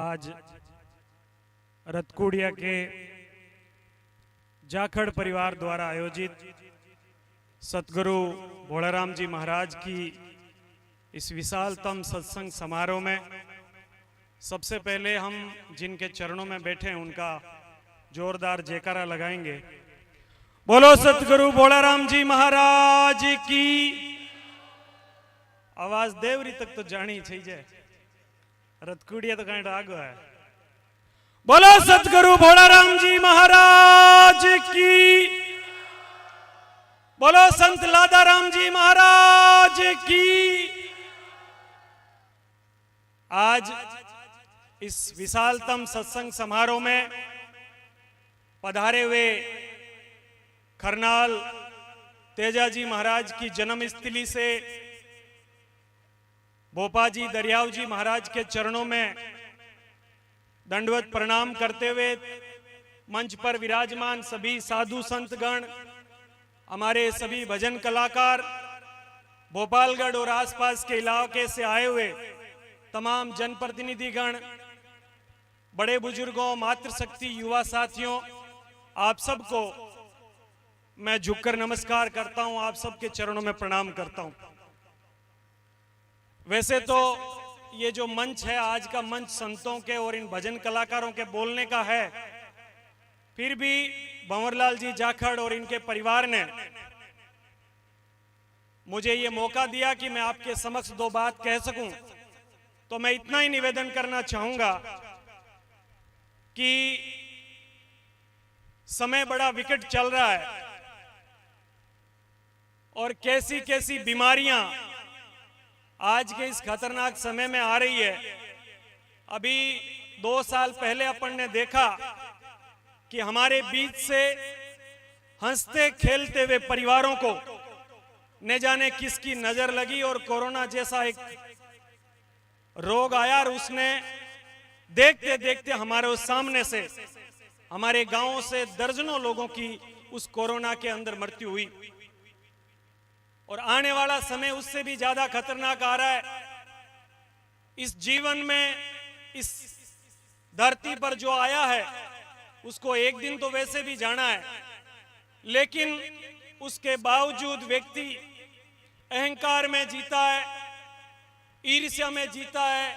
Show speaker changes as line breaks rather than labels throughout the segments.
आज रतकुड़िया के जाखड़ परिवार द्वारा आयोजित सतगुरु भोलाराम जी महाराज की इस विशालतम सत्संग समारोह में सबसे पहले हम जिनके चरणों में बैठे हैं उनका जोरदार जयकारा लगाएंगे। बोलो सतगुरु भोलाराम जी महाराज की। आवाज देवरी तक तो जानी चाहिए, रतकुड़िया तो कहीं आगो है। बोलो सतगुरु भोलाराम जी महाराज की। बोलो संत लादाराम जी महाराज की। आज इस विशालतम सत्संग समारोह में पधारे हुए खरनाल तेजाजी महाराज की जन्मस्थली से भोपाजी दरियाव जी महाराज के चरणों में दंडवत प्रणाम करते हुए मंच पर विराजमान सभी साधु संतगण, हमारे सभी भजन कलाकार, भोपालगढ़ और आसपास के इलाके से आए हुए तमाम जनप्रतिनिधिगण, बड़े बुजुर्गों, मातृशक्ति, युवा साथियों, आप सबको मैं झुककर नमस्कार करता हूं, आप सबके चरणों में प्रणाम करता हूं। वैसे तो ये जो मंच है, आज का मंच संतों के और इन भजन कलाकारों के बोलने का है, फिर भी भंवरलाल जी जाखड़ और इनके परिवार ने मुझे ये मौका दिया कि मैं आपके समक्ष दो बात कह सकूं, तो मैं इतना ही निवेदन करना चाहूंगा कि समय बड़ा विकट चल रहा है और कैसी कैसी बीमारियां आज के इस खतरनाक समय में आ रही है। अभी 2 साल पहले अपन ने देखा कि हमारे बीच से हंसते खेलते हुए परिवारों को न जाने किसकी नजर लगी और कोरोना जैसा एक रोग आया और उसने देखते देखते हमारे सामने से, हमारे गांवों से दर्जनों लोगों की उस कोरोना के अंदर मृत्यु हुई और आने वाला समय उससे भी ज्यादा खतरनाक आ रहा है। इस जीवन में, इस धरती पर जो आया है उसको एक दिन तो वैसे भी जाना है, लेकिन उसके बावजूद व्यक्ति अहंकार में जीता है, ईर्ष्या में जीता है,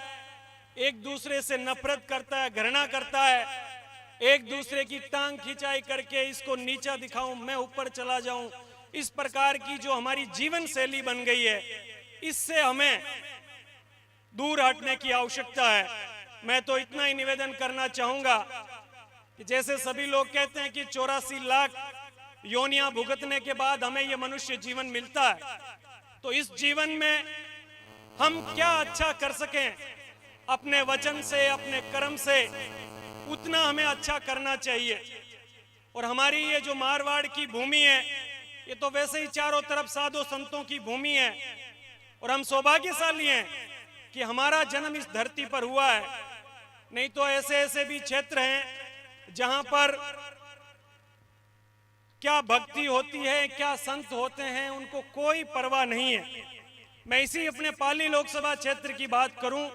एक दूसरे से नफरत करता है, घृणा करता है, एक दूसरे की टांग खिंचाई करके इसको नीचा दिखाऊं, मैं ऊपर चला जाऊं, इस प्रकार की जो हमारी जीवन शैली बन गई है, इससे हमें दूर हटने की आवश्यकता है। मैं तो इतना ही निवेदन करना चाहूंगा कि जैसे सभी लोग कहते हैं कि 84 लाख योनियां भुगतने के बाद हमें यह मनुष्य जीवन मिलता है, तो इस जीवन में हम क्या अच्छा कर सकें, अपने वचन से, अपने कर्म से, उतना हमें अच्छा करना चाहिए। और हमारी ये जो मारवाड़ की भूमि है, ये तो वैसे ही चारों तरफ साधु संतों की भूमि है और हम सौभाग्यशाली हैं कि हमारा जन्म इस धरती पर हुआ है। नहीं तो ऐसे ऐसे भी क्षेत्र हैं जहां पर क्या भक्ति होती है, क्या संत होते हैं, उनको कोई परवाह नहीं है। मैं इसी अपने पाली लोकसभा क्षेत्र की बात करूं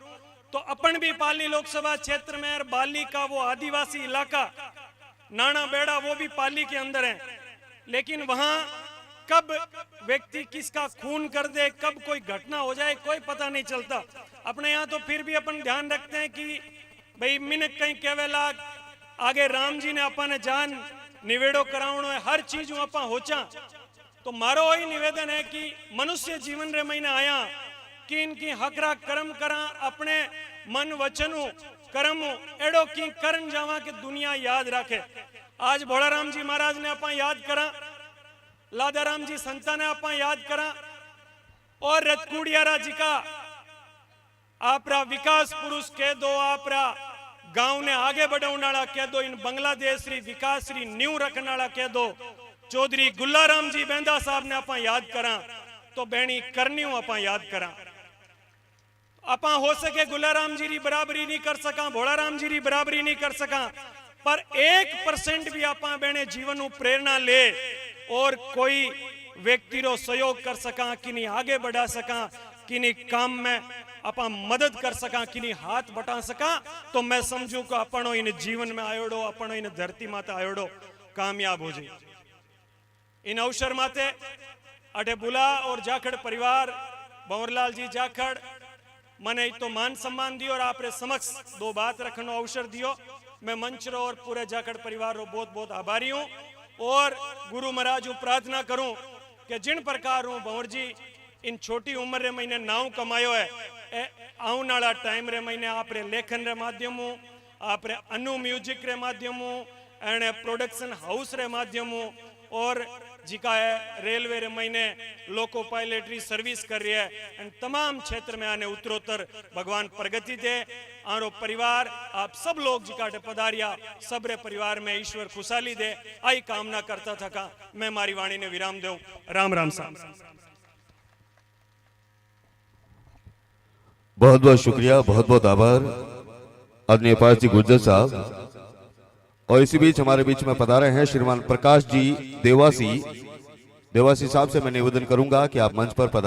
तो अपन भी पाली लोकसभा क्षेत्र में, और बाली का वो आदिवासी इलाका नाना बेड़ा, वो भी पाली के अंदर है, लेकिन वहां कब व्यक्ति किसका खून कर दे, कब कोई घटना हो जाए, कोई पता नहीं चलता। अपने यहाँ तो फिर भी अपन ध्यान रखते हैं कि भाई मिनट कहीं केवेला आगे राम जी ने अपन जान निवेड़ो करावणो है, हर चीज अपन होचा। तो मारो ही निवेदन है कि मनुष्य जीवन रे महीने आया कि इनकी हकरा कर्म करा, अपने मन वचनों कर्म एडो की करन जावा कि दुनिया याद रखे। आज भोलाराम जी महाराज ने अपन याद करा, लादाराम जी संता ने अपन याद करा, और रतकुड़ियारा जी का आपरा विकास पुरुष कह दो, आपरा गांव ने आगे बढ़ाने कह दो, इन बांग्लादेश री विकास री नींव रखने वाला कह दो, चौधरी गुल्लाराम जी बेंदा साहब ने अपन याद करा, तो बहनी करनियों अपन याद करा। अपन हो सके गुल्लाराम जी री बराबरी नहीं कर सका, भोलाराम जी री बराबरी नहीं कर सका, पर 1% भी आप बेने जीवन प्रेरणा ले और कोई व्यक्ति रो सहयोग कर सका, कि नहीं आगे बढ़ा सका, कि नहीं काम में आप मदद कर सका कि हाथ बटा सका तो मैं समझू कि अपनो इन जीवन में आयोड़ो अपनो इन धरती माते आयोड़ो कामयाब हो जाए। इन अवसर माते अटे बुला और जाखड़ परिवार भंवरलाल जी जाखड़ मने तो मान सम्मान दियो और आपरे समक्ष दो बात रखने अवसर दियो। मैं मंच रो और पूरे जाखड़ परिवार रो बहुत बहुत आभारी हूँ और गुरु महाराज प्रार्थना करूं कि जिन प्रकार हूँ भंवर जी इन छोटी उम्र रे महीने नाव कमायो है आने वाला टाइम रे महीने आप रे लेखन रे माध्यम आप रे अनु म्यूजिक रे माध्यम एने प्रोडक्शन हाउस रे माध्यम और जिका है रेलवे रे महीने लोको पायलटरी सर्विस कर रही है एंड तमाम क्षेत्र में आने उत्तरोत्तर भगवान प्रगति दे। आरो परिवार आप सब लोग जिकाटे पधारिया सब रे परिवार में ईश्वर खुशहाली दे आई कामना करता था। मैं मारी वाणी ने विराम दूं। राम राम साहब।
बहुत बहुत शुक्रिया, बहुत बहुत आभार आदरणीय पास जी गुर्जर साहब। और इसी बीच हमारे बीच में पधारे हैं श्रीमान प्रकाश जी देवासी साहब से मैं निवेदन करूंगा कि आप मंच पर पधारें।